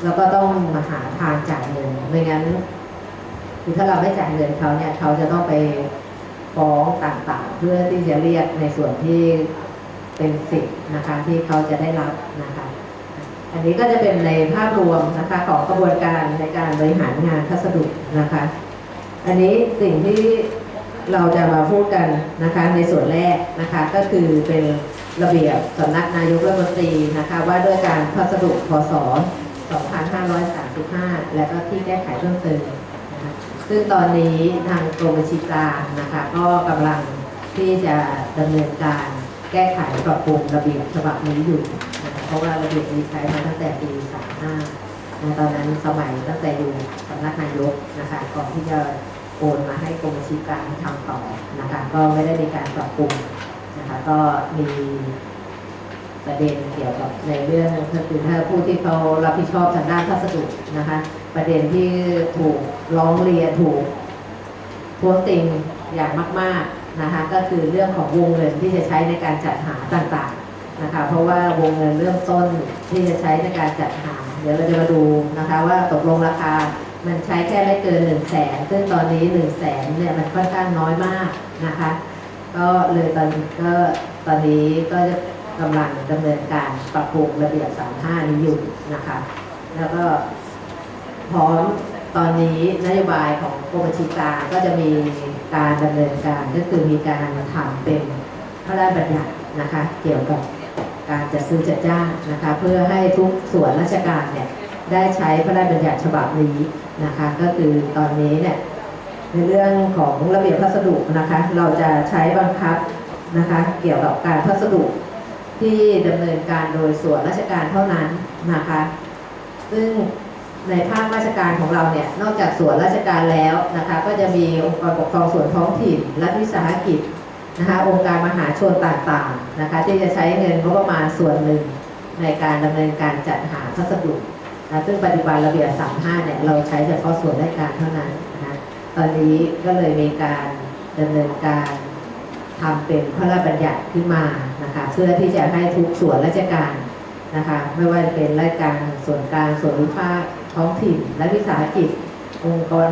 แล้วก็ต้องมาหาทางจ่ายเงินไม่งั้นคือถ้าเราไม่จ่ายเงินเขาเนี่ยเขาจะต้องไปฟ้องต่างๆเพื่อที่จะเรียกในส่วนที่เป็นสิทธิ์นะคะที่เขาจะได้รับนะคะอันนี้ก็จะเป็นในภาพรวมนะคะของกระบวนการในการบริหารงานพัสดุนะคะอันนี้สิ่งที่เราจะมาพูดกันนะคะในส่วนแรกนะคะก็คือเป็นระเบียบสำนักนายกรัฐมนตรีนะคะว่าด้วยการพัสดุพศ 2535 และก็ที่แก้ไขเพิ่มเติมนะคะซึ่งตอนนี้ทางกรมบัญชีกลางนะคะก็กำลังที่จะดำเนินการแก้ไขปรับปรุงระเบียบฉบับนี้อยู่นะคะเพราะว่าระเบียบนี้ใช้มาตั้งแต่ปี 35 ตอนนั้นสมัยตั้งแต่อยู่สำนักนายกนะคะก่อนที่จะโอนมาให้กรมบัญชีกลางทำต่อนะคะก็ไม่ได้มีการปรับปรุงนะคะก็มีประเด็นเกี่ยวกับในเรื่องก็คือถ้าผู้ที่เขารับผิดชอบทางด้านพัสดุนะคะประเด็นที่ถูกร้องเรียนถูกท้วงติงอย่างมากๆนะคะก็คือเรื่องของวงเงินที่จะใช้ในการจัดหาต่างๆนะคะเพราะว่าวงเงินเริ่มต้นที่จะใช้ในการจัดหาเดี๋ยวเราจะมาดูนะคะว่าตกลงราคามันใช้แค่ไม่เกิน 100,000 ซึ่งตอนนี้ 100,000 เนี่ยมันค่อนข้างน้อยมากนะคะก็เลยตอนนี้ก็จะกำลังดำเนินการปรับปรุงระเบียบ 35 นี้อยู่นะคะแล้วก็พร้อมตอนนี้นโยบายของกรมบัญชีกลางก็จะมีการดำเนินการก็คือมีการทำเป็นพระราชบัญญัตินะคะเกี่ยวกับการจัดซื้อจัดจ้างนะคะเพื่อให้ทุกส่วนราชการเนี่ยได้ใช้พระราชบัญญัติฉบับนี้นะคะก็คือตอนนี้เนี่ยในเรื่องของระเบียบพัสดุนะคะเราจะใช้บังคับนะคะเกี่ยวกับการพัสดุที่ดำเนินการโดยส่วนราชการเท่านั้นนะคะซึ่งในภาคราชการของเราเนี่ยนอกจากส่วนราชการแล้วนะคะก็จะมีองค์กรปกครองส่วนท้องถิ่นรัฐวิสาหกิจนะคะองค์การมหาชนต่างๆนะคะที่จะใช้เงินงบประมาณส่วนหนึ่งในการดำเนินการจัดหาพัสดุนะซึ่งปัจจุบันระเบียบ 35 เนี่ยเราใช้เฉพาะส่วนราชการเท่านั้นนะคะตอนนี้ก็เลยมีการดำเนินการทำเป็นพระราชบัญญัติขึ้นมานะคะเพื่อที่จะให้ทุกส่วนราชการนะคะไม่ว่าจะเป็นราชการส่วนกลางส่วนภูมิภาคท้องถิ่นและวิสาหกิจองค์กร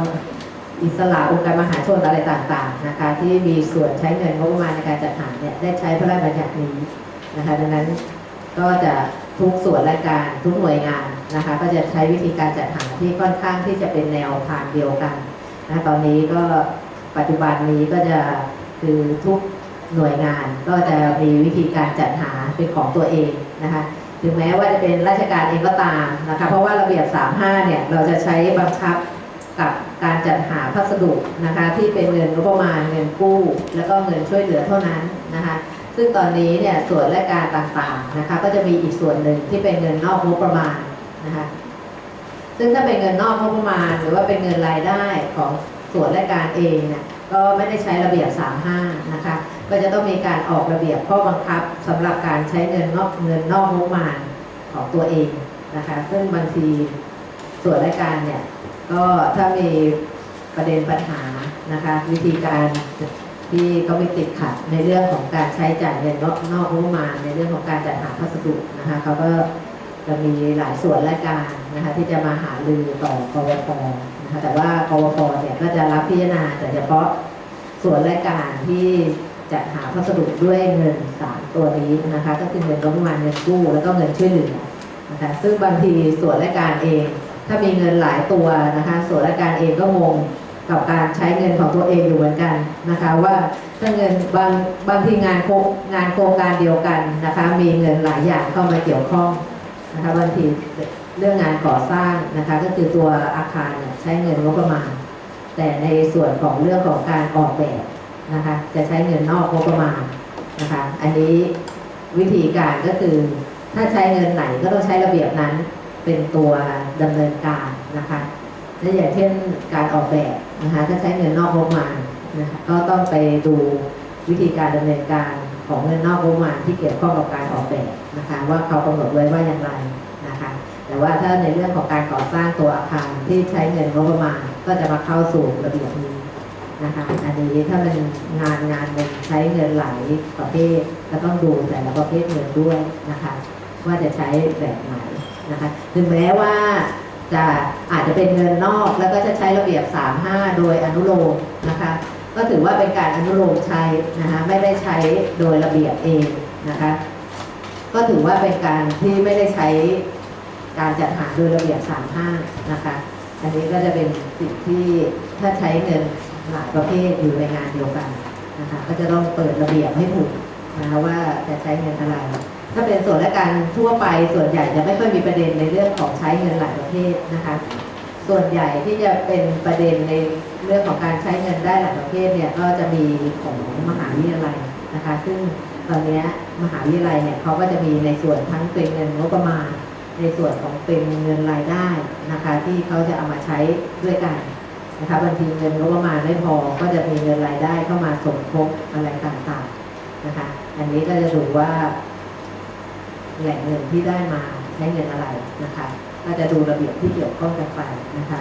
อิสระองค์การมหาชนอะไรต่างๆนะคะที่มีส่วนใช้เงินงบประมาณในการจัดหาเนี่ยได้ใช้พระราชบัญญัตินี้นะคะดังนั้นก็จะทุกส่วนราชการทุกหน่วยงานนะคะก็จะใช้วิธีการจัดหาที่ค่อนข้างที่จะเป็นแนวทางเดียวกันนะตอนนี้ก็ปัจจุบันนี้ก็จะคือทุกหน่วยงานก็จะมีวิธีการจัดหาเป็นของตัวเองนะคะถึงแม้ว่าจะเป็นราชการเองก็ตามนะคะเพราะว่าระเบียบ 35 เนี่ยเราจะใช้บังคับกับการจัดหาพัสดุนะคะที่เป็นเงินงบประมาณเงินกู้แล้วก็เงินช่วยเหลือเท่านั้นนะคะซึ่งตอนนี้เนี่ยส่วนราชการต่างๆนะคะก็จะมีอีกส่วนหนึ่งที่เป็นเงินนอกงบประมาณนะคะซึ่งถ้าเป็นเงินนอกงบประมาณหรือว่าเป็นเงินรายได้ของส่วนราชการเองเนี่ยก็ไม่ได้ใช้ระเบียบ 35 นะคะก็จะต้องมีการออกระเบียบข้อบังคับสำหรับการใช้เงินนอกงบประมาณของตัวเองนะคะซึ่งบางทีส่วนราชการเนี่ยก็ถ้ามีประเด็นปัญหานะคะวิธีการที่เขาไม่ติดขัดในเรื่องของการใช้จ่ายเงินนอกงบประมาณในเรื่องของการจัดหาพัสดุนะคะเขาก็จะมีหลายส่วนราชการนะคะที่จะมาหารือต่อกวพ.นะคะแต่ว่ากวพ.เนี่ยก็จะรับพิจารณาแต่เฉพาะส่วนราชการที่จัดหาพัสดุด้วยเงิน3ตัวนี้นะคะก็คือเงินงบประมาณเงินกู้แล้วก็เงินช่วยเหลือนะคะซึ่งบางทีส่วนราชการเองถ้ามีเงินหลายตัวนะคะส่วนราชการเองก็งงกับการใช้เงินของตัวเองอยู่เหมือนกันนะคะว่าถ้าเงินบางทีงานโครงการเดียวกันนะคะมีเงินหลายอย่างเข้ามาเกี่ยวข้องนะคะบางทีเรื่องงานก่อสร้างนะคะก็คือตัวอาคารเนี่ยใช้เงินงบประมาณแต่ในส่วนของเรื่องของการออกแบบนะคะจะใช้เงินนอกงบประมาณนะคะอันนี้วิธีการก็คือถ้าใช้เงินไหนก็ต้องใช้ระเบียบนั้นเป็นตัวดำเนินการนะคะและอย่างเช่นการออกแบบนะคะถ้าใช้เงินนอกงบประมาณนะคะก็ต้องไปดูวิธีการดำเนินการของเงินนอกงบประมาณที่เกี่ยวข้องกับการออกแบบนะคะว่าเขากำหนดไว้ว่าอย่างไรนะคะแต่ว่าถ้าในเรื่องของการก่อสร้างตัวอาคารที่ใช้เงินงบประมาณก็จะมาเข้าสู่ระเบียบนี้นะคะอันนี้ถ้าเป็นงานหนึ่งใช้เงินหลายประเภทก็ต้องดูแต่ละประเภทเงินด้วยนะคะว่าจะใช้แบบไหน นะคะถึงแม้ว่าจะอาจจะเป็นเงินนอกแล้วก็จะใช้ระเบียบ 35 โดยอนุโลมนะคะก็ถือว่าเป็นการอนุโลมใช้นะคะไม่ได้ใช้โดยระเบียบเองนะคะก็ถือว่าเป็นการที่ไม่ได้ใช้การจัดหาโดยระเบียบ 35 นะคะอันนี้ก็จะเป็นสิ่งที่ถ้าใช้เงินหลายประเภทอยู่ในงานเดียวกันนะคะก็จะต้องเปิดระเบียบให้ถูกนะคะว่าจะใช้เงินอะไรถ้าเป็นส่วนราชการทั่วไปส่วนใหญ่จะไม่ค่อยมีประเด็นในเรื่องของใช้เงินหลายประเภทนะคะส่วนใหญ่ที่จะเป็นประเด็นในเรื่องของการใช้เงินได้หลายประเภทเนี่ยก็จะมีของมหาวิทยาลัยนะคะซึ่งตอนนี้มหาวิทยาลัยเนี่ยเขาก็จะมีในส่วนทั้งเป็นเงินงบประมาณในส่วนของเป็นเงินรายได้นะคะที่เขาจะเอามาใช้ด้วยกันนะคะบางทีเงินงบประมาณไม่พอก็จะมีเงินรายได้เข้ามาสมทบอะไรต่างๆนะคะอันนี้ก็จะดูว่าแหล่งเงินที่ได้มาใช้เงินอะไรนะคะก็จะดูระเบียบที่เกี่ยวข้องกันไปนะคะ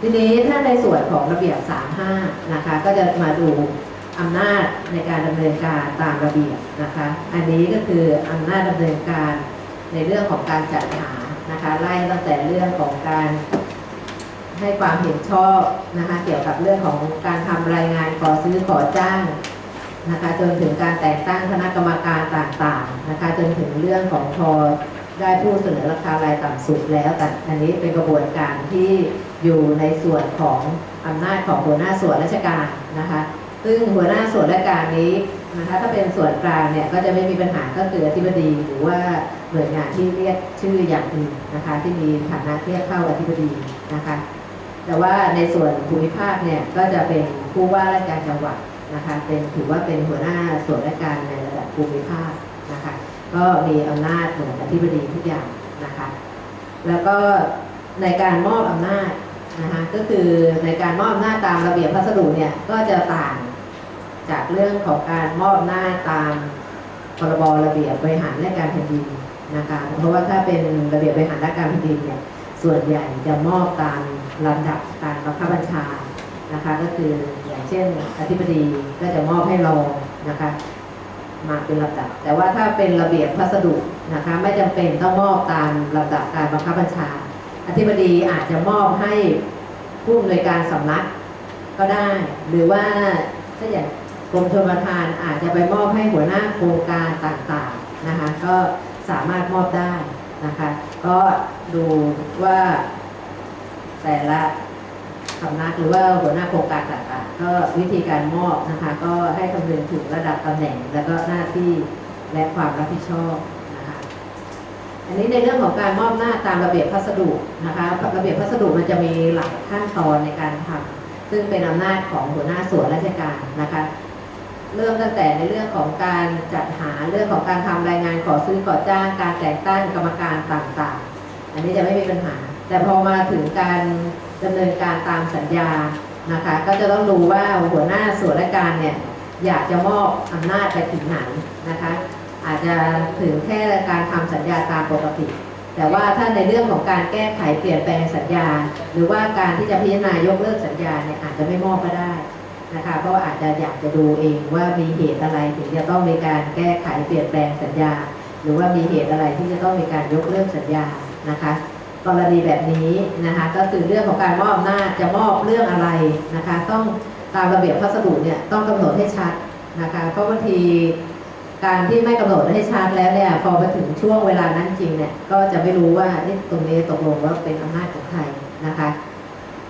ทีนี้ถ้าในส่วนของระเบียบ 35 นะคะก็จะมาดูอำนาจในการดำเนินการตามระเบียบนะคะอันนี้ก็คืออำนาจดำเนินการในเรื่องของการจัดหานะคะไล่ตั้งแต่เรื่องของการให้ความเห็นชอบนะคะเกี่ยวกับเรื่องของการทำรายงานขอซื้อขอจ้างนะคะจนถึงการแต่งตั้งคณะกรรมการต่างๆนะคะจนถึงเรื่องของพอได้ผู้เสนอราคารายต่ำสุดแล้วแต่อันนี้เป็นกระบวนการที่อยู่ในส่วนของอำนาจของหัวหน้าส่วนราชการนะคะซึ่งหัวหน้าส่วนราชการนี้นะคะถ้าเป็นส่วนกลางเนี่ยก็จะไม่มีปัญหาก็คืออธิบดีหรือว่าหน่วยงานที่เรียกชื่ออย่างอื่นนะคะที่มีฐานะเทียบเท่าอธิบดีนะคะแต่ว่าในส่วนภูมิภาคเนี่ยก็จะเป็นผู้ว่าราชการจังหวัดนะคะเป็นถือว่าเป็นหัวหน้าส่วนราชการในระดับภูมิภาคนะคะก็มีอำนาจเหมือนอธิบดีทุกอย่างนะคะแล้วก็ในการมอบอำนาจนะคะก็คือในการมอบอำนาจตามระเบียบพัสดุเนี่ยก็จะต่างจากเรื่องของการมอบอำนาจตามพรบระเบียบบริหารราชการแผ่นดินนะคะเพราะว่าถ้าเป็นระเบียบบริหารราชการแผ่นดินเนี่ยส่วนใหญ่จะมอบตามลำดับการบังคับบัญชานะคะก็คืออย่างเช่นอธิบดีก็จะมอบให้รองนะคะมาเป็นลำดับแต่ว่าถ้าเป็นระเบียบพัสดุนะคะไม่จำเป็นต้องมอบตามลำดับการบังคับบัญชาอธิบดีอาจจะมอบให้ผู้อำนวยการสำนักก็ได้หรือว่าถ้าอย่างกรมชลประทานอาจจะไปมอบให้หัวหน้าโครงการต่างๆนะคะก็สามารถมอบได้นะคะก็ดูว่าแต่ละสำนักหรือว่าหัวหน้าโครงการต่างๆก็วิธีการมอบนะคะก็ให้คำนึงถึงระดับตำแหน่งแล้วก็หน้าที่และความรับผิดชอบนะคะอันนี้ในเรื่องของการมอบหน้าตามระเบียบพัสดุนะคะระเบียบพัสดุมันจะมีหลายขั้นตอนในการทำซึ่งเป็นอำนาจของหัวหน้าส่วนราชการนะคะเริ่มตั้งแต่ในเรื่องของการจัดหาเรื่องของการทำรายงานขอซื้อขอจ้างการแต่งตั้งกรรมการต่างๆอันนี้จะไม่มีปัญหาแต่พอมาถึงการดำเนินการตามสัญญานะคะก็จะต้องดูว่าหัวหน้าส่วนราชการเนี่ยอยากจะมอบอำนาจไปถึงไหนนะคะอาจจะถึงแค่การทำสัญญาตามปกติแต่ว่าถ้าในเรื่องของการแก้ไขเปลี่ยนแปลงสัญญาหรือว่าการที่จะพิจารณายกเลิกสัญญาเนี่ยอาจจะไม่มอบก็ได้นะคะเพราะว่าอาจจะอยากจะดูเองว่ามีเหตุอะไรถึงจะต้องมีการแก้ไขเปลี่ยนแปลงสัญญาหรือว่ามีเหตุอะไรที่จะต้องมีการยกเลิกสัญญานะคะกรณีแบบนี้นะคะก็คือเรื่องของการมอบอำนาจจะมอบเรื่องอะไรนะคะต้องตามระเบียบพัสดุเนี่ยต้องกำหนดให้ชัดนะคะเพราะบางทีการที่ไม่กำหนดให้ชัดแล้วเนี่ยพอไปถึงช่วงเวลานั้นจริงเนี่ยก็จะไม่รู้ว่าตรงนี้ตกลงว่าเป็นอำนาจของใครนะคะ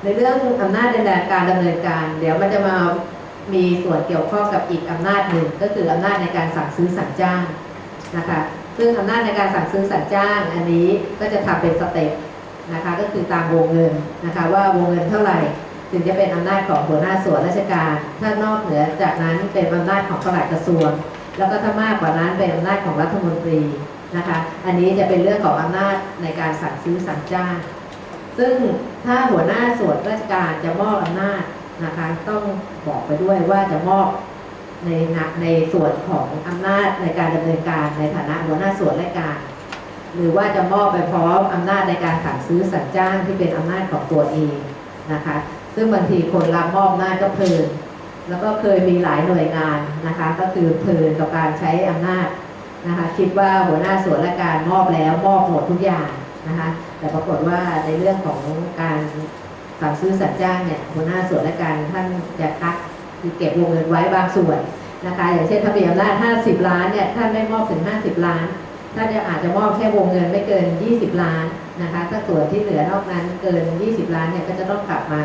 ในเรื่องอำนาจในการดำเนินการเดี๋ยวมันจะมามีส่วนเกี่ยวข้องกับอีกอำนาจหนึ่งก็คืออำนาจในการสั่งซื้อสั่งจ้างนะคะซึ่งอำนาจในการสั่งซื้อสั่งจ้างอันนี้ก็จะทำเป็นสเต็ปนะคะก็คือตามวงเงินนะคะว่าวงเงินเท่าไหร่ถึงจะเป็นอำนาจของหัวหน้าส่วนราชการถ้านอกเหนือจากนั้นเป็นอำนาจของปลัดกระทรวงแล้วก็ถ้ามากกว่านั้นเป็นอำนาจของรัฐมนตรีนะคะอันนี้จะเป็นเรื่องของอำนาจในการสั่งซื้อสั่งจ้างซึ่งถ้าหัวหน้าส่วนราชการจะมอบอำนาจนะคะต้องบอกไปด้วยว่าจะมอบในส่วนของอำนาจในการดำเนินการในฐานะหัวหน้าส่วนราชการหรือว่าจะมอบไปพร้อมอำนาจในการสั่งซื้อสั่งจ้างที่เป็นอำนาจของตัวเองนะคะซึ่งบางทีคนรับมอบอำนาจก็เพลินแล้วก็เคยมีหลายหน่วยงานนะคะก็คือเพลินกับการใช้อำนาจ นะคะคิดว่าหัวหน้าส่วนราชการมอบแล้วมอบหมดทุกอย่างนะคะแต่ปรากฏว่าในเรื่องของการสั่งซื้อสัญจ้างเนี่ยหัวหน้าส่วนราชการท่านจะคัดคือเก็บวงเงินไว้บางส่วนนะคะอย่างเช่นถ้ามีอำนาจ50 ล้านเนี่ยท่านไม่มอบถึง50 ล้านท่านอาจจะมอบแค่วงเงินไม่เกิน20 ล้านนะคะถ้าส่วนที่เหลือนอกนั้นเกิน20 ล้านเนี่ยก็จะต้องกลับมา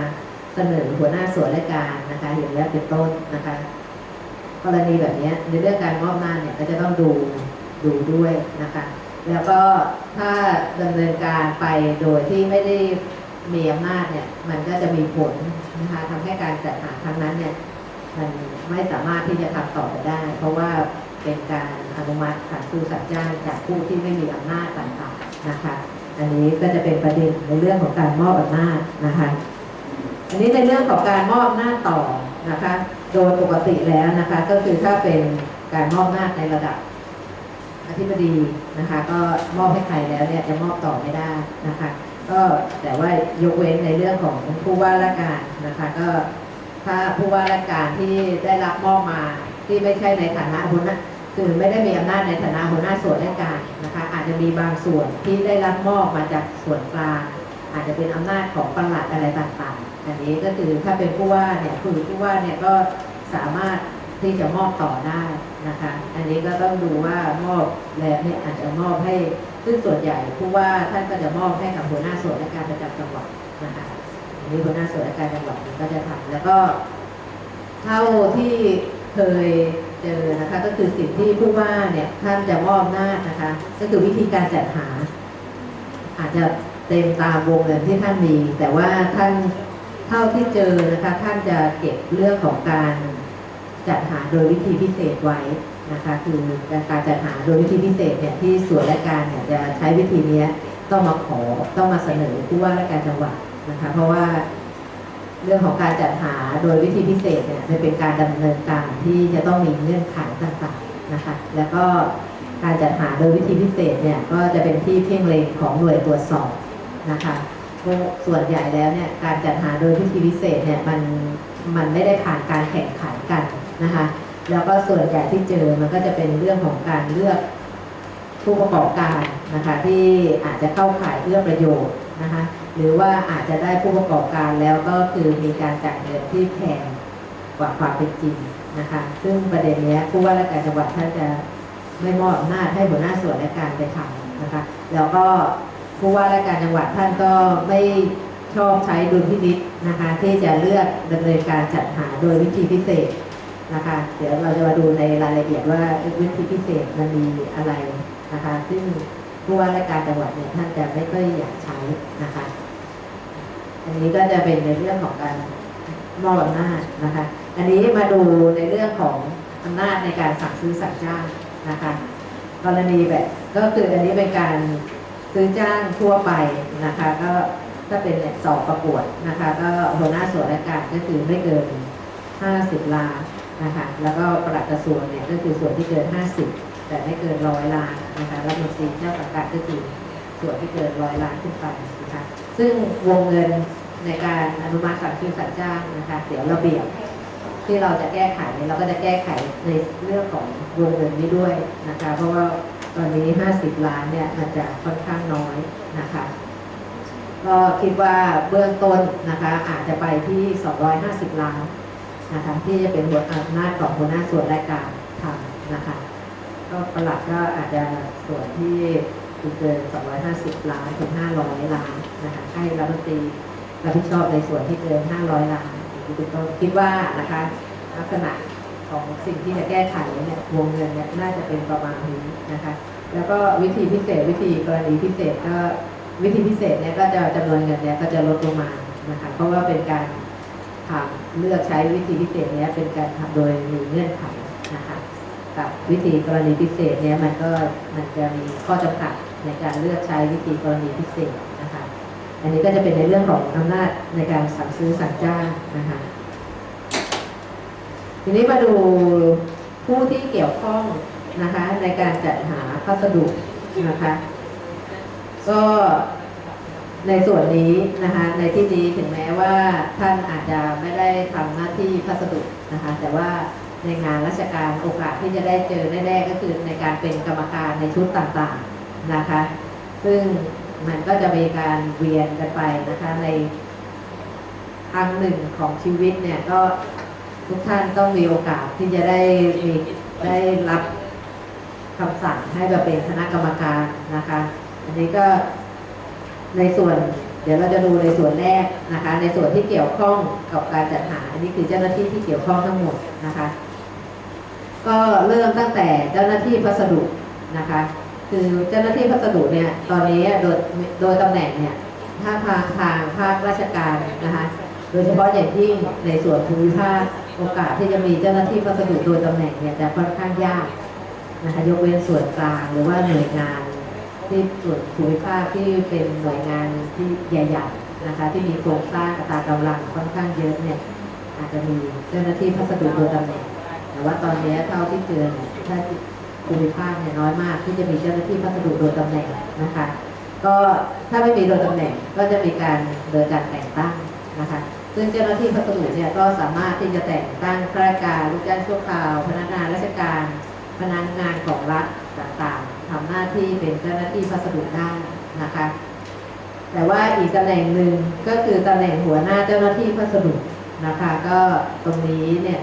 เสนอหัวหน้าส่วนราชการนะคะอย่างนี้เป็นต้นนะคะกรณีแบบนี้ในเรื่องการมอบอำนาจเนี่ยก็จะต้องดูด้วยนะคะแล้วก็ถ้าดำเนินการไปโดยที่ไม่ได้มีอำนาจเนี่ยมันก็จะมีผลนะคะทำให้การจัดหาครั้งนั้นเนี่ยมันไม่สามารถที่จะทำต่อไปได้ เพราะว่าเป็นการอนุมัติสั่งซื้อสัญจ้างจากผู้ที่ไม่มีอำนาจต่างๆนะคะอันนี้ก็จะเป็นประเด็นในเรื่องของการมอบอำนาจนะคะอันนี้ในเรื่องของการมอบอำนาจต่อนะคะโดยปกติแล้วนะคะก็คือถ้าเป็นการมอบอำนาจในระดับอธิบดีนะคะก็มอบให้ใครแล้วเนี่ยจะมอบต่อไม่ได้นะคะก็แต่ว่ายกเว้นในเรื่องของผู้ว่าราชการนะคะก็ถ้าผู้ว่าราชการที่ได้รับมอบมาที่ไม่ใช่ในฐานะหัวหน้าคือไม่ได้มีอำนาจในฐานะหัวหน้าส่วนราชการนะคะอาจจะมีบางส่วนที่ได้รับมอบมาจากส่วนกลางอาจจะเป็นอำนาจของปลัดอะไรต่างๆอันนี้ก็คือถ้าเป็นผู้ว่าเนี่ยคือผู้ว่าเนี่ยก็สามารถที่จะมอบต่อได้นะคะอันนี้ก็ต้องดูว่ามอบแล้วเนี่ยอาจจะมอบให้ซึ่งส่วนใหญ่ผู้ว่าท่านก็จะมอบให้กับหัวหน้าส่วนราชการประจำจังหวัดนะคะอันนี้หัวหน้าส่วนราชการจังหวัดก็จะทำแล้วก็เท่าที่เคยเจอนะคะก็คือสิ่งที่ผู้ว่าเนี่ยท่านจะมอบหน้านะคะก็คือวิธีการจัดหาอาจจะเต็มตามวงเงินที่ท่านมีแต่ว่าท่านเท่าที่เจอนะคะท่านจะเก็บเรื่องของการจัดหาโดยวิธีพิเศษไว้นะคะคือการจัดหาโดยวิธีพิเศษเนี่ยที่ส่วนราชการเนี่ยจะใช้วิธีนี้ต้องมาเสนอผู้ว่าราชการจังหวัดนะคะเพราะว่าเรื่องของการจัดหาโดยวิธีพิเศษเนี่ยจะเป็นการดำเนินการที่จะต้องมีเงื่อนไขต่างๆนะคะแล้วก็การจัดหาโดยวิธีพิเศษเนี่ยก็จะเป็นที่เพ่งเล็งของหน่วยตรวจสอบนะคะส่วนใหญ่แล้วเนี่ยการจัดหาโดยวิธีพิเศษเนี่ยมันไม่ได้ผ่านการแข่งขันกันนะคะแล้วก็ส่วนใหญ่ที่เจอมันก็จะเป็นเรื่องของการเลือกผู้ประกอบการนะคะที่อาจจะเข้าข่ายเอื้อประโยชน์นะคะหรือว่าอาจจะได้ผู้ประกอบการแล้วก็คือมีการจ่ายเงินที่แพงกว่าความเป็นจริงนะคะซึ่งประเด็นนี้ผู้ว่าราชการจังหวัดท่านจะไม่มอบอำนาจให้หัวหน้าส่วนราชการไปทำนะคะแล้วก็ผู้ว่าราชการจังหวัดท่านก็ไม่ชอบใช้ดุลพินิจนะคะที่จะเลือกดำเนินการจัดหาโดยวิธีพิเศษนะคะเดี๋ยวเราจะมาดูในรายละเอียดว่าวิธีพิเศษมันมีอะไรนะคะซึ่งผู้ว่าราชการจังหวัดเนี่ยท่านจะไม่ค่อยอยากใช้นะคะอันนี้ก็จะเป็นในเรื่องของการมอบอำนาจนะคะอันนี้มาดูในเรื่องของอำนาจในการสั่งซื้อสั่งจ้างนะคะกรณีแบบก็คืออันนี้เป็นการซื้อจ้างทั่วไปนะคะก็ถ้าเป็นสอบประกวดนะคะก็หัวหน้าส่วนราชการก็คือไม่เกิน50 ล้านนะคะแล้วก็ปลัดกระทรวงเนี่ยก็คือส่วนที่เกิน50แต่ไม่เกิน100 ล้านนะคะรัฐมนตรีเจ้าสังกัดก็คือส่วนที่เกิน100 ล้านขึ้นไปนะคะซึ่งวงเงินในการอนุมัติสั่งซื้อสั่งจ้างนะคะเดี๋ยวระเบียบที่เราจะแก้ไขเราก็จะแก้ไขในเรื่องของวงเงินนี้ด้วยนะคะเพราะว่าตอนนี้50 ล้านเนี่ยมันจะค่อนข้างน้อยนะคะก็คิดว่าเบื้องต้นนะคะอาจจะไปที่250 ล้านนะคะที่จะเป็นอำนาจของหัวหน้าส่วนราชการทำนะคะก็ปลัดก็อาจจะส่วนที่เกิน250 ล้านถึง500 ล้านนะคะให้รัฐมนตรีรับผิดชอบในส่วนที่เกิน500 ล้านเป็นต้นคิดว่านะคะลักษณะของสิ่งที่จะแก้ไขเนี่ยวงเงินเนี่ยน่าจะเป็นประมาณนี้นะคะแล้วก็วิธีพิเศษวิธีกรณีพิเศษก็วิธีพิเศษเนี่ยก็จะจำนวนเงินเนี่ยก็จะลดลงมานะคะเพราะว่าเป็นการเลือกใช้วิธีพิเศษนี้เป็นการทำโดยมีเงื่อนไขนะคะกับวิธีกรณีพิเศษเนี่ยมันจะมีข้อจำกัดในการเลือกใช้วิธีกรณีพิเศษนะคะอันนี้ก็จะเป็นในเรื่องของอำนาจในการสั่งซื้อสั่งจ้างนะคะทีนี้มาดูผู้ที่เกี่ยวข้องนะคะในการจัดหาพัสดุนะคะก็ในส่วนนี้นะคะในที่นี้ถึงแม้ว่าท่านอาจจะไม่ได้ทำหน้าที่พัสดุนะคะแต่ว่า ในงานราชการโอกาสที่จะได้เจอแน่ๆก็คือในการเป็นกรรมการในชุดต่างๆนะคะซึ่งมันก็จะมีการเวียนกันไปนะคะในครั้งหนึ่งของชีวิตเนี่ยก็ทุกท่านต้องมีโอกาสที่จะได้รับคำสั่งให้มาเป็นคณะกรรมการนะคะอันนี้ก็ในส่วนเดี๋ยวเราจะดูในส่วนแรกนะคะในส่วนที่เกี่ยวข้องกับการจัดหาอันนี้คือเจ้าหน้าที่ที่เกี่ยวข้องทั้งหมดนะคะก็เริ่มตั้งแต่เจ้าหน้าที่พัสดุนะคะคือเจ้าหน้าที่พัสดุเนี่ยตอนนี้โดยตำแหน่งเนี่ยถ้าทางภาคราชการนะคะโดยเฉพาะอย่างยิ่งในส่วนภูมิภาคโอกาสที่จะมีเจ้าหน้าที่พัสดุโดยตำแหน่งเนี่ยจะค่อนข้างยากนะคะยกเว้นส่วนกลางหรือว่าหน่วยงานที่ส่วนภูมิภาคที่เป็นหน่วยงานที่ใหญ่ๆนะคะที่มีโครงสร้างอัตรากำลังค่อนข้างเยอะเนี่ยอาจจะมีเจ้าหน้าที่พัสดุโดยตำแหน่งแต่ว่าตอนนี้เท่าที่เจอถ้าภูมิภาคเนี่ยน้อยมากที่จะมีเจ้าหน้าที่พัสดุโดยตำแหน่งนะคะก็ถ้าไม่มีโดยตำแหน่งก็จะมีการโดยการแต่งตั้งนะคะซึ่งเจ้าหน้าที่พัสดุเนี่ยก็สามารถที่จะแต่งตั้งข้าราชการลูกจ้างชั่วคราวพนักงานราชการพนักงานของรัฐต่างๆทำหน้าที่เป็นเจ้าหน้าที่พัสดุได้นะคะแต่ว่าอีกตำแหน่งหนึ่งก็คือตำแหน่งหัวหน้าเจ้าหน้าที่พัสดุนะคะก็ตรงนี้เนี่ย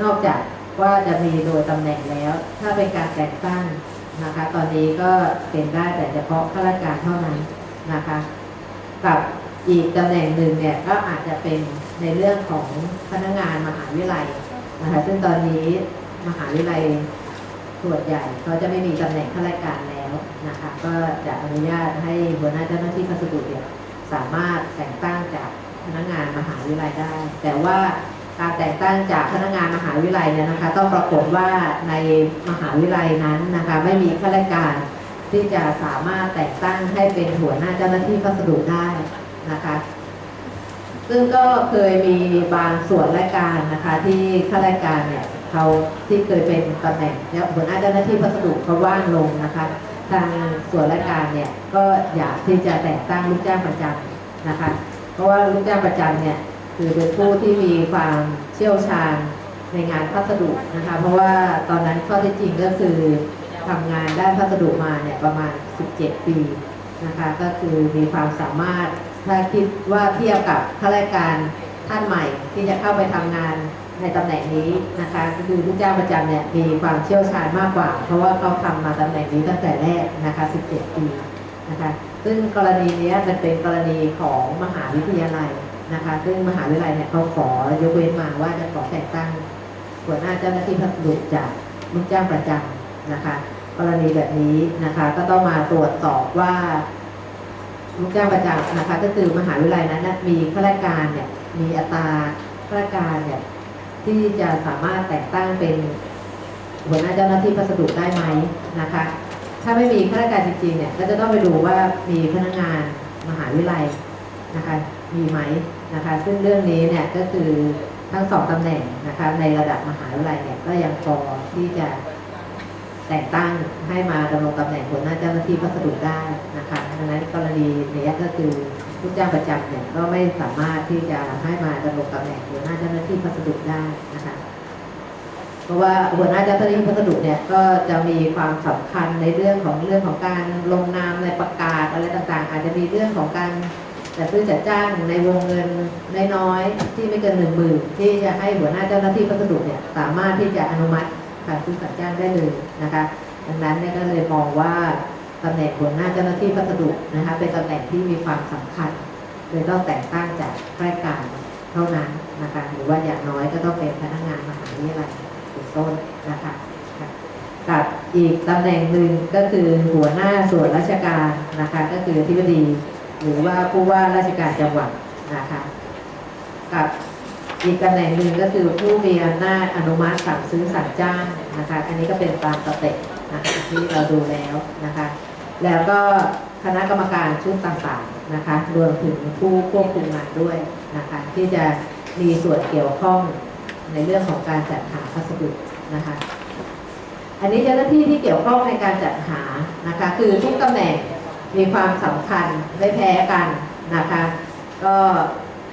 นอกจากว่าจะมีโดยตำแหน่งแล้วถ้าเป็นการแต่งตั้งนะคะตอนนี้ก็เป็นได้แต่เฉพาะข้าราชการเท่านั้นนะคะกับอีกตำแหน่งหนึ่งเนี่ยก็อาจจะเป็นในเรื่องของพนักงานมหาวิทยาลัยนะคะซึ่งตอนนี้มหาวิทยาลัยส่วนใหญ่เขาจะไม่มีตำแหน่งข้าราชการแล้วนะคะก็จะอนุญาตให้หัวหน้าเจ้าหน้าที่พัสดุเนี่ยสามารถแต่งตั้งจากพนักงานมหาวิทยาลัยได้แต่ว่าการแต่งตั้งจากพนักงานมหาวิทยาลัยเนี่ยนะคะต้องปรากฏว่าในมหาวิทยาลัยนั้นนะคะไม่มีข้าราชการที่จะสามารถแต่งตั้งให้เป็นหัวหน้าเจ้าหน้าที่พัสดุได้นะคะซึ่งก็เคยมีบางส่วนราชการนะคะที่ข้าราชการเนี่ยเขาที่เคยเป็นตำแหน่งแล้วหัวหน้าเจ้าหน้าที่พัสดุเขาว่างลงนะคะทางส่วนราชการเนี่ยก็อยากที่จะแต่งตั้งลูกจ้างประจำนะคะเพราะว่าลูกจ้างประจำเนี่ยคือเป็นผู้ที่มีความเชี่ยวชาญในงานพัสดุนะคะเพราะว่าตอนนั้นข้อเท็จจริงก็คือทำงานด้านพัสดุมาเนี่ยประมาณ17 ปีนะคะก็คือมีความสามารถถ้าคิดว่าเทียบกับข้าราชการท่านใหม่ที่จะเข้าไปทำงานในตำแหน่งนี้นะคะก็คือลูกจ้างประจำเนี่ยมีความเชี่ยวชาญมากกว่าเพราะว่าเขาทำมาตำแหน่งนี้ตั้งแต่แรกนะคะ17 ปีนะคะซึ่งกรณีนี้มันเป็นกรณีของมหาวิทยาลัยนะคะซึ่งมหาวิทยาลัยเนี่ยเขาขอยกเว้นมาว่าจะขอแต่งตั้งหัวหน้าเจ้าหน้าที่พัสดุจากลูกจ้างประจำนะคะกรณีแบบนี้นะคะก็ต้องมาตรวจสอบว่าลูกจ้างประจำนะคะก็คือมหาวิทยาลัยนั้นมีข้าราชการเนี่ยมีอัตราข้าราชการเนี่ยที่จะสามารถแต่งตั้งเป็นหัวหน้าเจ้าหน้าที่พัสดุได้ไหมนะคะถ้าไม่มีข้าราชการจริงๆเนี่ยก็จะต้องไปดูว่ามีพนักงานมหาวิทยาลัยนะคะมีไหมนะคะซึ่งเรื่องนี้เนี่ยก็คือทั้ง2 ตำแหน่งนะคะในระดับมหาวิทยาลัยเนี่ยก็ยังพอที่จะแต่งตั้งให้มาดำรงตำแหน่งหัวหน้าเจ้าหน้าที่พัสดุได้นะคะดังนั้นกรณีนี้ก็คือลูกจ้างประจำเนี่ยก็ไม่สามารถที่จะให้มาดำรงตำแหน่งหัวหน้าเจ้าหน้าที่พัสดุได้นะคะเพราะว่าหัวหน้าเจ้าหน้าที่พัสดุเนี่ยก็จะมีความสำคัญในเรื่องของการลงนามในประกาศอะไรต่างๆอาจจะมีเรื่องของการจัดซื้อจัดจ้างในวงเงินน้อยๆที่ไม่เกิน10,000ที่จะให้หัวหน้าเจ้าหน้าที่พัสดุเนี่ยสามารถที่จะอนุมัติการซื้อจัดจ้างได้เลยนะคะดังนั้นเนี่ยก็เลยมองว่าตำแหน่งหัวหน้าเจ้าหน้าที่พัสดุนะคะเป็นตำแหน่งที่มีความสำคัญเลยต้องแต่งตั้งจากข้าราชการเท่านั้นนะคะหรือว่าอย่างน้อยก็ต้องเป็นพนักงานมหาวิทยาลัยเป็นต้นนะคะกับอีกตำแหน่งหนึ่งก็คือหัวหน้าส่วนราชการนะคะก็คืออธิบดีหรือว่าผู้ว่าราชการจังหวัดนะคะกับอีกตำแหน่งหนึ่งก็คือผู้มีอำนาจอนุมัติสั่งซื้อสั่งจ้างนะคะอันนี้ก็เป็นตามสเต็ปนะคะที่เราดูแล้วนะคะแล้วก็คณะกรรมการชุดต่างๆนะคะรวมถึงผู้ควบคุมงานด้วยนะคะที่จะมีส่วนเกี่ยวข้องในเรื่องของการจัดหาพัสดุนะคะอันนี้เจ้าหน้าที่ที่เกี่ยวข้องในการจัดหานะคะคือทุกตำแหน่งมีความสำคัญไม่แพ้กันนะคะก็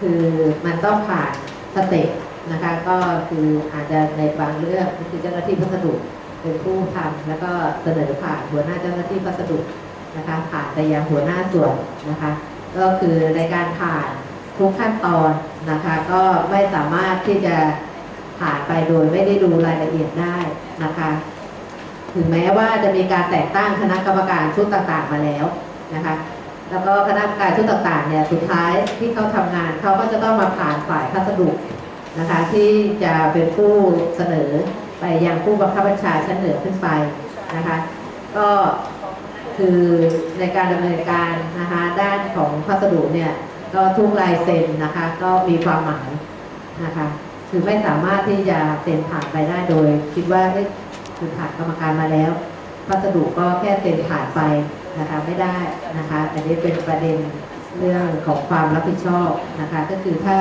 คือมันต้องผ่านสเต็ป นะคะก็คืออาจจะในบางเรื่องก็คือเจ้าหน้าที่พัสดุเป็นผู้ทำแล้วก็เสนอผ่านหัวหน้าเจ้าหน้าที่พัสดุนะคะผ่านไปยังหัวหน้าส่วนนะคะก็คือในการผ่านทุกขั้นตอนนะคะก็ไม่สามารถที่จะผ่านไปโดยไม่ได้ดูรายละเอียดได้นะคะถึงแม้ว่าจะมีการแต่งตั้งคณะกรรมการชุดต่างๆมาแล้วนะคะแล้วก็คณะกรรมการชุดต่างๆเนี่ยสุดท้ายที่เขาทำงานเขาก็จะต้องมาผ่านฝ่ายพัสดุนะคะที่จะเป็นผู้เสนอไปยังผู้บังคับบัญชาชั้นเหนือขึ้นไปนะคะก็คือในการดำเนินการนะคะด้านของพัสดุเนี่ยก็ทุกลายเซ็นนะคะก็มีความหมายนะคะคือไม่สามารถที่จะเซ็นผ่านไปได้โดยคิดว่าคือผ่านกรรมการมาแล้วพัสดุก็แค่เซ็นผ่านไปนะคะไม่ได้นะคะอันนี้เป็นประเด็นเรื่องของความรับผิดชอบนะคะก็คือถ้า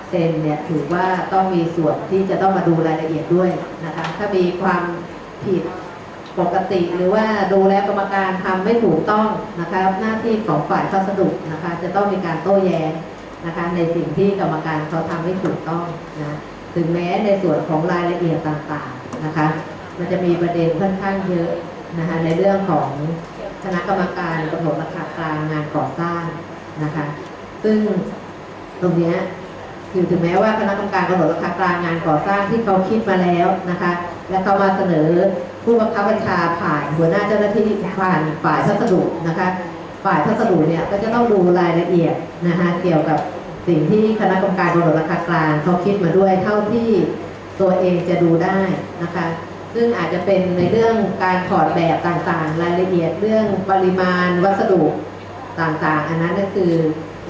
เซ็นเนี่ยถือว่าต้องมีส่วนที่จะต้องมาดูรายละเอียดด้วยนะคะถ้ามีความผิดปกติหรือว่าดูแลกรรมการทำไม่ถูกต้องนะคะหน้าที่ของฝ่ายพัสดุนะคะจะต้องมีการโต้แย้งนะคะในสิ่งที่กรรมการเขาทำไม่ถูกต้องนะถึงแม้ในส่วนของรายละเอียดต่างๆนะคะมันจะมีประเด็นค่อนข้างเยอะนะคะในเรื่องของคณะกรรมการกำหนดราคากลางงานก่อสร้างนะคะซึ่งตรงนี้คือถึงแม้ว่าคณะกรรมการกำหนดราคากลางงานก่อสร้างที่เขาคิดมาแล้วนะคะและเขามาเสนอผู้บังคับบัญชาผ่านหัวหน้าเจ้าหน้าที่ผ่านฝ่ายพัสดุนะคะฝ่ายพัสดุเนี่ยก็จะต้องดูรายละเอียดนะคะเกี่ยวกับสิ่งที่คณะกรรมการกำหนดราคากลางเขาคิดมาด้วยเท่าที่ตัวเองจะดูได้นะคะซึ่งอาจจะเป็นในเรื่องการถอดแบบต่างๆรายละเอียดเรื่องปริมาณวัสดุต่างๆอันนั้นก็คือ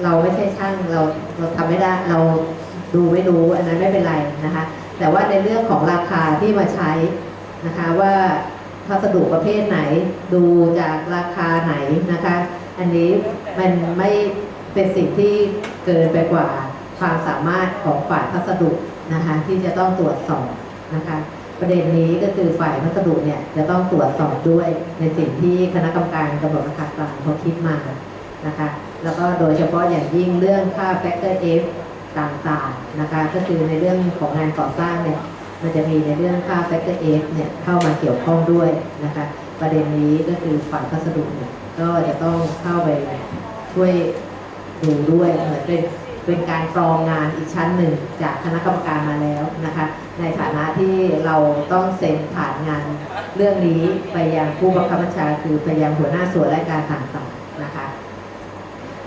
เราไม่ใช่ช่างเราทำไม่ได้เราดูไม่รู้อันนั้นไม่เป็นไรนะคะแต่ว่าในเรื่องของราคาที่มาใช้นะคะว่าพัสดุประเภทไหนดูจากราคาไหนนะคะอันนี้มันไม่เป็นสิ่งที่เกินไปกว่าความสามารถของฝ่ายพัสดุนะคะที่จะต้องตรวจสอบนะคะประเด็นนี้ก็คือฝ่ายพัสดุเนี่ยจะต้องตรวจสอบด้วยในสิ่งที่คณะกรรมการกำหนดราคากลางเขาคิดมานะคะแล้วก็โดยเฉพาะอย่างยิ่งเรื่องค่า Factor F ต่างๆนะคะก็คือในเรื่องของงานก่อสร้างเนี่ยมันจะมีในเรื่องค่า Factor F เนี่ยเข้ามาเกี่ยวข้องด้วยนะคะประเด็นนี้ก็คือฝ่ายพัสดุเนี่ยก็จะต้องเข้าไปช่วยดูด้วยเหมือนเป็นการกรองงานอีกชั้นหนึ่งจากคณะกรรมการมาแล้วนะคะในฐานะที่เราต้องเซ็นผ่านงานเรื่องนี้ไปยังผู้บังคับบัญชาคือไปยังหัวหน้าส่วนราชการต่างๆนะคะ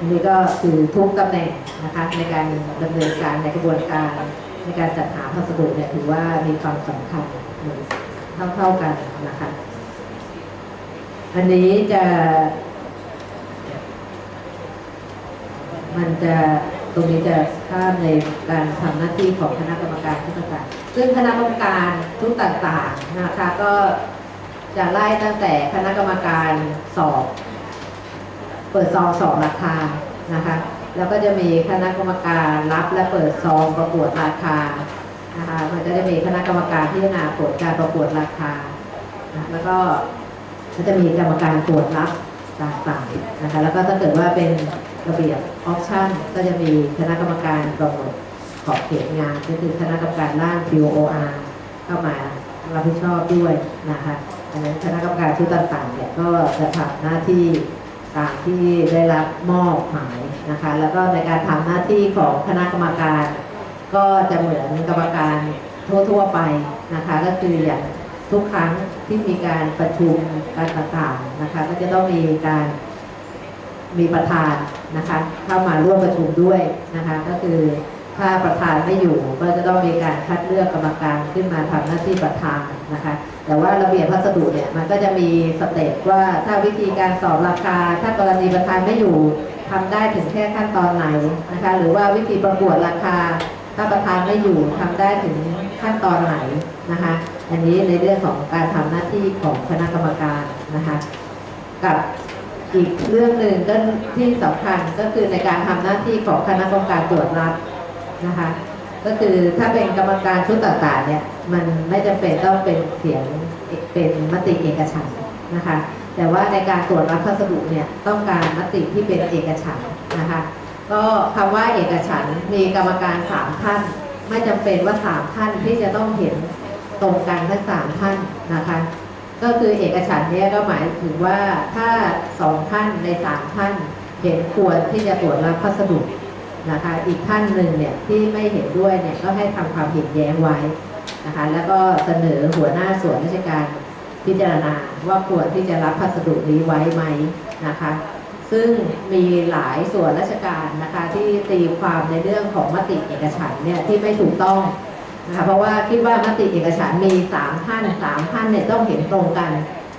นี่ก็คือทุกตำแหน่งนะคะในการดำเนินการในกระบวนการในการจัดหาพัสดุเนี่ยถือว่ามีความสำคัญเท่ากันนะคะอันนี้มันจะตรงนี้จะข้ามในการทำหน้าที่ของคณะกรรมการทุกต่างๆซึ่งคณะกรรมการทุกต่างๆนะคะก็จะไล่ตั้งแต่คณะกรรมการสอบเปิดซองสอบราคานะคะแล้วก็จะมีคณะกรรมการรับและเปิดซองประกวดราคานะคะมันจะมีคณะกรรมการพิจารณาผลการประกวดราคาแล้วก็จะมีกรรมการตรวจรับต่างๆนะคะแล้วก็ถ้าเกิดว่าเป็นระเบียบออปชั่นก็จะมีคณะกรรมการกำหนดขอบเขตงานก็คือคณะกรรมการร่าง POR เข้ามารับผิดชอบด้วยนะคะดังนั้นคณะกรรมการชุดต่างๆเนี่ยก็จะทำหน้าที่ตามที่ได้รับมอบหมายนะคะแล้วก็ในการทำหน้าที่ของคณะกรรมการก็จะเหมือนกรรมการทั่วๆไปนะคะก็คืออย่างทุกครั้งที่มีการประชุมการต่างๆนะคะก็จะต้องมีประธานนะคะเข้ามาร่วมประชุมด้วยนะคะก็คือถ้าประธานไม่อยู่ก็จะต้องมีการคัดเลือกกรรมการขึ้นมาทำหน้าที่ประธานนะคะแต่ว่าระเบียบพัสดุเนี่ยมันก็จะมีสเต็ปว่าถ้าวิธีการสอบราคาถ้ากรณีประธานไม่อยู่ทำได้ถึงแค่ขั้นตอนไหนนะคะหรือว่าวิธีประกวดราคาถ้าประธานไม่อยู่ทำได้ถึงขั้นตอนไหนนะคะอันนี้ในเรื่องของการทำหน้าที่ของคณะกรรมการนะคะกับอีกเรื่องหนึ่งก็ที่สำคัญก็คือในการทำหน้าที่ของคณะกรรมการตรวจรับนะคะก็คือถ้าเป็นกรรมการชุดต่างๆเนี่ยมันไม่จำเป็นต้องเป็นเสียงเป็นมติเอกฉันท์นะคะแต่ว่าในการตรวจรับพัสดุเนี่ยต้องการมติที่เป็นเอกฉันท์นะคะก็คำว่าเอกฉันท์มีกรรมการ3ท่าน ไม่จำเป็นว่า3ท่านที่จะต้องเห็นตรงกันทั้ง3ท่านนะคะก็คือเอกฉันท์เนี่ยก็หมายถึงว่าถ้า2ท่านใน3ท่านเห็นควรที่จะตรวจรับพัสดุนะคะอีกท่านหนึ่งเนี่ยที่ไม่เห็นด้วยเนี่ยก็ให้ทำความเห็นแย้งไว้นะคะแล้วก็เสนอหัวหน้าส่วนราชการพิจารณาว่าควรที่จะรับพัสดุนี้ไว้ไหมนะคะซึ่งมีหลายส่วนราชการนะคะที่ตีความในเรื่องของมติเอกฉันท์เนี่ยที่ไม่ถูกต้องนะคะเพราะว่าคิดว่ามติเอกฉันท์มี3ท่านเนี่ยต้องเห็นตรงกัน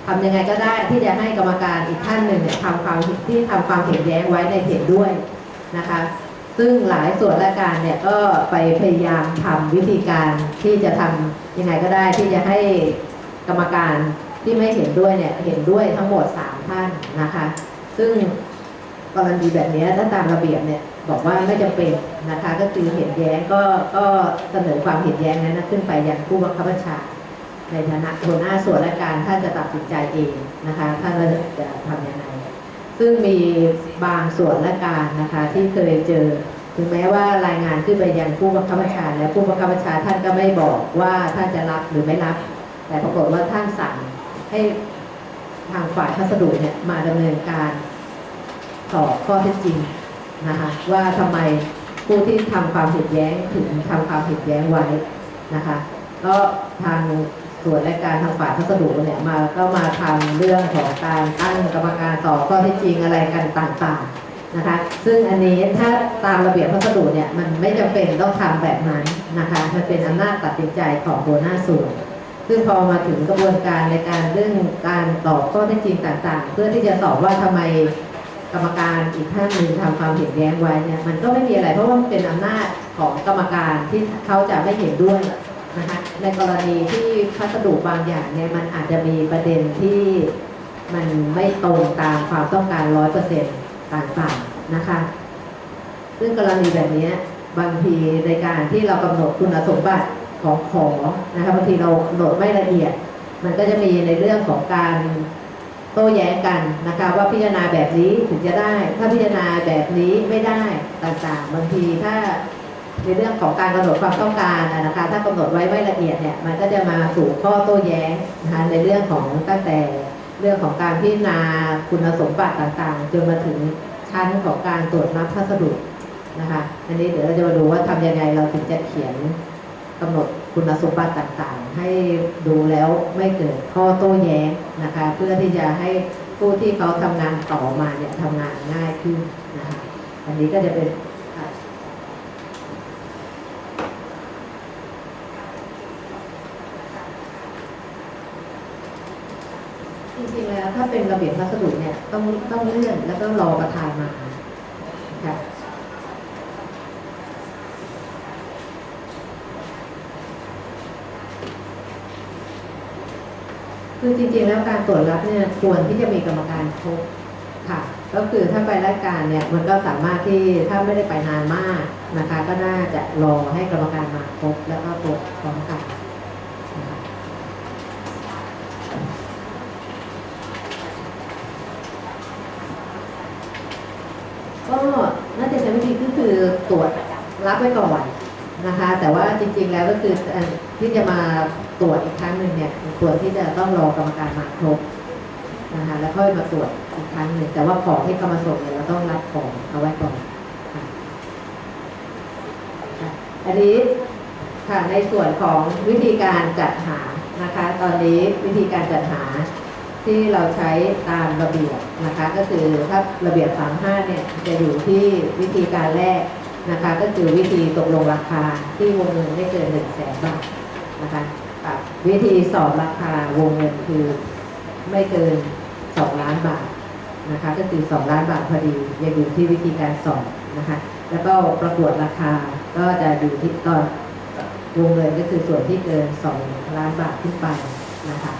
ทำยังไงก็ได้ที่จะให้กรรมการอีกท่านหนึ่งเนี่ยทำความเห็นแย้งไว้ในเห็นด้วยนะคะซึ่งหลายส่วนราชการเนี่ยก็ไปพยายามทำวิธีการที่จะทำยังไงก็ได้ที่จะให้กรรมการที่ไม่เห็นด้วยเนี่ยเห็นด้วยทั้งหมด3ท่านนะคะซึ่งกรณีแบบนี้ถ้าตามระเบียบเนี่ยบอกว่าไม่จำเป็นนะคะก็คือเห็นแย้งก็เสนอความเห็นแย้งนั้นขึ้นไปยังผู้บังคับบัญชาในฐานะหัวหน้าส่วนราชการท่านจะตัดสินใจเองนะคะท่านจะทำยังไงซึ่งมีบางส่วนราชการนะคะที่เคยเจอถึงแม้ว่ารายงานขึ้นไปยังผู้บังคับบัญชาและผู้บังคับบัญชาท่านก็ไม่บอกว่าท่านจะรับหรือไม่รับแต่ปรากฏว่าท่านสั่งให้ทางฝ่ายพัสดุเนี่ยมาดำเนินการสอบข้อเท็จจริงนะคะว่าทำไมผู้ที่ทำความผิดแย้งถึงทำความผิดแย้งไว้นะคะก็ทางส่วนราชการทางฝ่ายพัสดุเนี่ยมาทำเรื่องของการตั้งกรรมการสอบข้อเท็จจริงอะไรกันต่างๆนะคะซึ่งอันนี้ถ้าตามระเบียบพัสดุเนี่ยมันไม่จำเป็นต้องทำแบบนั้นนะคะมันเป็นอำนาจตัดสินใจของหัวหน้าส่วนซึ่งพอมาถึงกระบวนการในการเรื่องการตอบข้อเท็จจริงต่างๆเพื่อที่จะสอบว่าทำไมกรรมการอีกท่านหนึ่งทำความเห็นแย้งไว้เนี่ยมันก็ไม่มีอะไรเพราะว่ามันเป็นอำนาจของกรรมการที่เขาจะไม่เห็นด้วยนะคะในกรณีที่พัสดุบางอย่างเนี่ยมันอาจจะมีประเด็นที่มันไม่ตรงตามความต้องการ 100% ต่างๆนะคะซึ่งกรณีแบบนี้บางทีในการที่เรากำหนดคุณสมบัติของนะคะบางทีเรากำหนดไม่ละเอียดมันก็จะมีในเรื่องของการโต้แย้งกันนะคะว่าพิจารณาแบบนี้ถึงจะได้ถ้าพิจารณาแบบนี้ไม่ได้ต่างๆบางทีถ้าในเรื่องของการกำหนดความต้องการนะคะถ้ากำหนดไว้ไม่ละเอียดเนี่ยมันก็จะมาสู่ข้อโต้แย้งนะคะในเรื่องของตั้งแต่เรื่องของการพิจารณาคุณสมบัติต่างๆจนมาถึงชั้นของการตรวจรับพัสดุนะคะอันนี้เดี๋ยวเราจะมาดูว่าทำยังไงเราถึงจะเขียนกำหนดคุณสมบัติต่างๆให้ดูแล้วไม่เกิดข้อโต้แย้งนะคะเพื่อที่จะให้ผู้ที่เขาทำงานต่อมาเนี่ยทำงานง่ายขึ้นนะคะอันนี้ก็จะเป็นจริงๆแล้วถ้าเป็นระเบียบพัสดุเนี่ยต้องเลื่อนแล้วก็รอประธานมาค่ะคือจริงๆแล้วการตรวจรับเนี่ยควรที่จะมีกรรมการครบค่ะก็คือถ้าไปรายการเนี่ยมันก็สามารถที่ถ้าไม่ได้ไปนานมากนะคะก็น่าจะรอให้กรรมการมาครบแล้วก็ตรวจพร้อมกันนะคะก็น่าจะใช้วิธีก็คือตรวจรับไว้ก่อนนะคะแต่ว่าจริงๆแล้วก็คือที่จะมาตรวจอีกครั้งหนึ่งเนี่ยควรที่จะต้องรอกรรมการมาครบนะคะแล้วค่อยมาตรวจอีกครั้งหนึ่งแต่ว่าของที่เขามาส่งเนี่ยเราต้องรับของเอาไว้ก่อนอันนี้ค่ะในส่วนของวิธีการจัดหานะคะตอนนี้วิธีการจัดหาที่เราใช้ตามระเบียบนะคะก็คือถ้าระเบียบ35เนี่ยจะอยู่ที่วิธีการแรกนะคะก็คือวิธีตกลงราคาที่วงเงินไม่เกิน 100,000 บาทนะคะวิธีสอบราคาวงเงินคือไม่เกิน2 ล้านบาทนะคะก็คือ2 ล้านบาทพอดียังอยู่ที่วิธีการสอบนะคะแล้วก็ประกวดราคาก็จะอยู่ที่ตอนวงเงินก็คือส่วนที่เกิน2 ล้านบาทขึ้นไปนะคะ